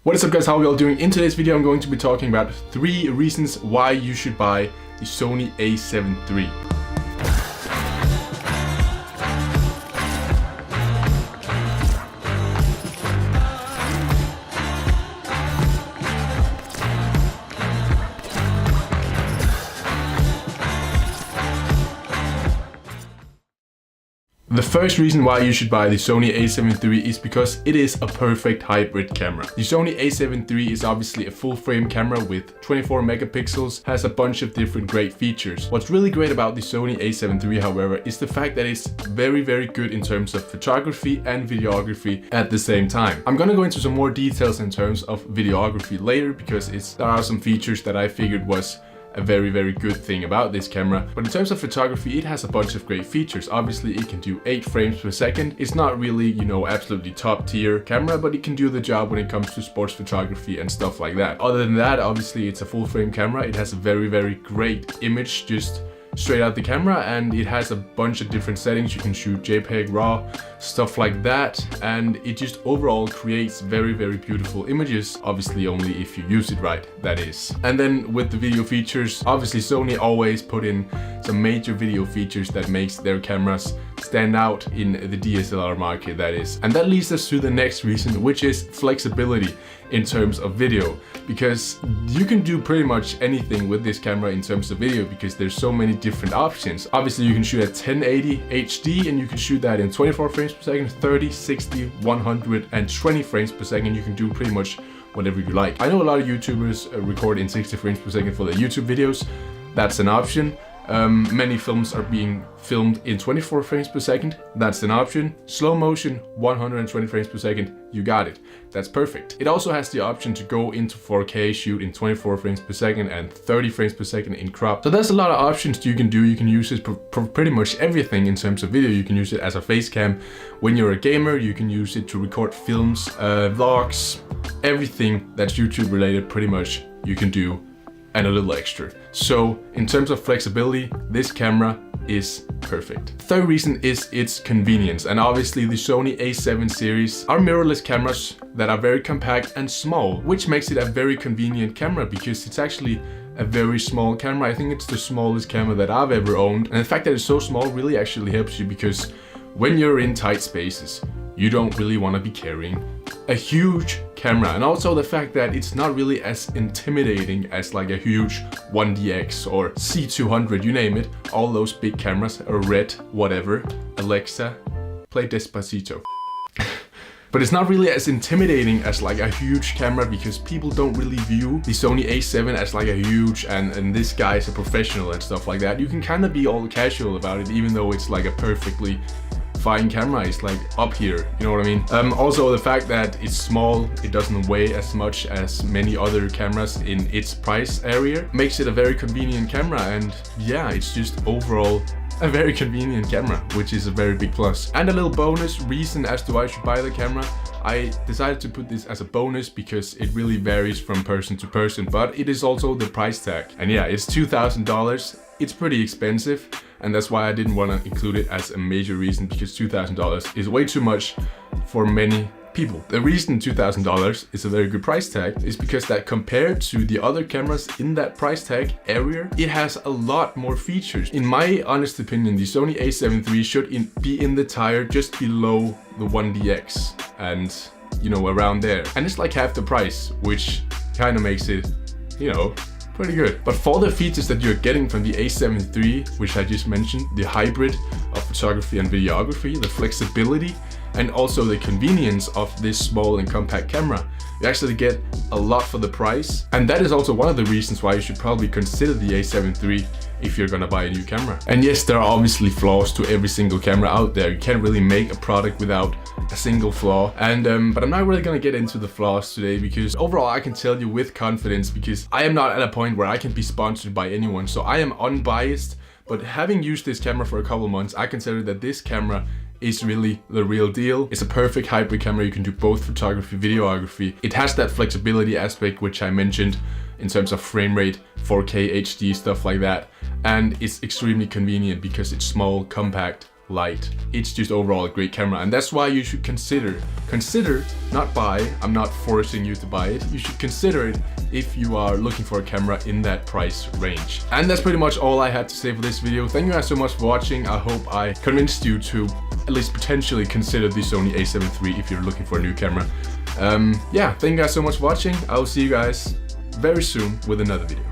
What is up guys, how are we all doing? In today's video I'm going to be talking about 3 reasons why you should buy the Sony a7 III. The first reason why you should buy the Sony a7 III is because it is a perfect hybrid camera. The Sony a7 III is obviously a full frame camera with 24 megapixels, has a bunch of different great features. What's really great about the Sony a7 III, however, is the fact that it's very good in terms of photography and videography at the same time. I'm gonna go into some more details in terms of videography later because there are some features that I figured was a very good thing about this camera. But in terms of photography, it has a bunch of great features. Obviously it can do 8 frames per second. It's not really, you know, absolutely top tier camera, but it can do the job when it comes to sports photography and stuff like that. Other than that, obviously it's a full frame camera. It has a very great image just straight out the camera, and it has a bunch of different settings. You can shoot JPEG, RAW, stuff like that, and it just overall creates very beautiful images, obviously only if you use it right, that is. And then with the video features, obviously Sony always put in some major video features that makes their cameras stand out in the DSLR market, that is. And that leads us to the next reason, which is flexibility in terms of video, because you can do pretty much anything with this camera in terms of video because there's so many different options. Obviously you can shoot at 1080 HD and you can shoot that in 24 frames per second, 30, 60, 120 frames per second. You can do pretty much whatever you like. I know a lot of YouTubers record in 60 frames per second for their YouTube videos. That's an option. Many films are being filmed in 24 frames per second. That's an option. Slow motion, 120 frames per second. You got it. That's perfect. It also has the option to go into 4K, shoot in 24 frames per second and 30 frames per second in crop. So there's a lot of options you can do. You can use it for pretty much everything in terms of video. You can use it as a face cam when you're a gamer. You can use it to record films, vlogs, everything that's YouTube related pretty much you can do, and a little extra. So in terms of flexibility, this camera is perfect. Third reason is its convenience, and obviously the Sony a7 series are mirrorless cameras that are very compact and small, which makes it a very convenient camera because it's actually a very small camera. I think it's the smallest camera that I've ever owned, and the fact that it's so small really actually helps you because when you're in tight spaces, you don't really want to be carrying a huge camera. And also the fact that it's not really as intimidating as like a huge 1DX or C200, you name it, all those big cameras, or Red, whatever, Alexa, play Despacito. But it's not really as intimidating as like a huge camera because people don't really view the Sony a7 as like a huge and this guy is a professional and stuff like that. You can kind of be all casual about it even though it's like a perfectly fine camera. Is like up here, you know what I mean? Also the fact that it's small, it doesn't weigh as much as many other cameras in its price area, makes it a very convenient camera. And yeah, it's just overall a very convenient camera, which is a very big plus. And a little bonus reason as to why I should buy the camera, I decided to put this as a bonus because it really varies from person to person, but it is also the price tag. And yeah, it's $2,000. It's pretty expensive, and that's why I didn't want to include it as a major reason, because $2,000 is way too much for many people. The reason $2,000 is a very good price tag is because that compared to the other cameras in that price tag area, it has a lot more features. In my honest opinion, the Sony a7 III should be in the tier just below the 1DX and, you know, around there. And it's like half the price, which kind of makes it, you know, pretty good. But for the features that you're getting from the a7 III, which I just mentioned, the hybrid of photography and videography, the flexibility, and also the convenience of this small and compact camera, you actually get a lot for the price. And that is also one of the reasons why you should probably consider the a7 III if you're gonna buy a new camera. And yes, there are obviously flaws to every single camera out there. You can't really make a product without a single flaw. And but I'm not really gonna get into the flaws today because overall I can tell you with confidence, because I am not at a point where I can be sponsored by anyone, so I am unbiased. But having used this camera for a couple months, I consider that this camera is really the real deal. It's a perfect hybrid camera. You can do both photography, videography. It has that flexibility aspect which I mentioned in terms of frame rate, 4K HD, stuff like that. And it's extremely convenient because it's small, compact, light. It's just overall a great camera, and that's why you should consider, not buy, I'm not forcing you to buy it, you should consider it if you are looking for a camera in that price range. And that's pretty much all I had to say for this video. Thank you guys so much for watching. I hope I convinced you to at least potentially consider the Sony a7 III if you're looking for a new camera. Yeah, thank you guys so much for watching. I'll see you guys very soon with another video.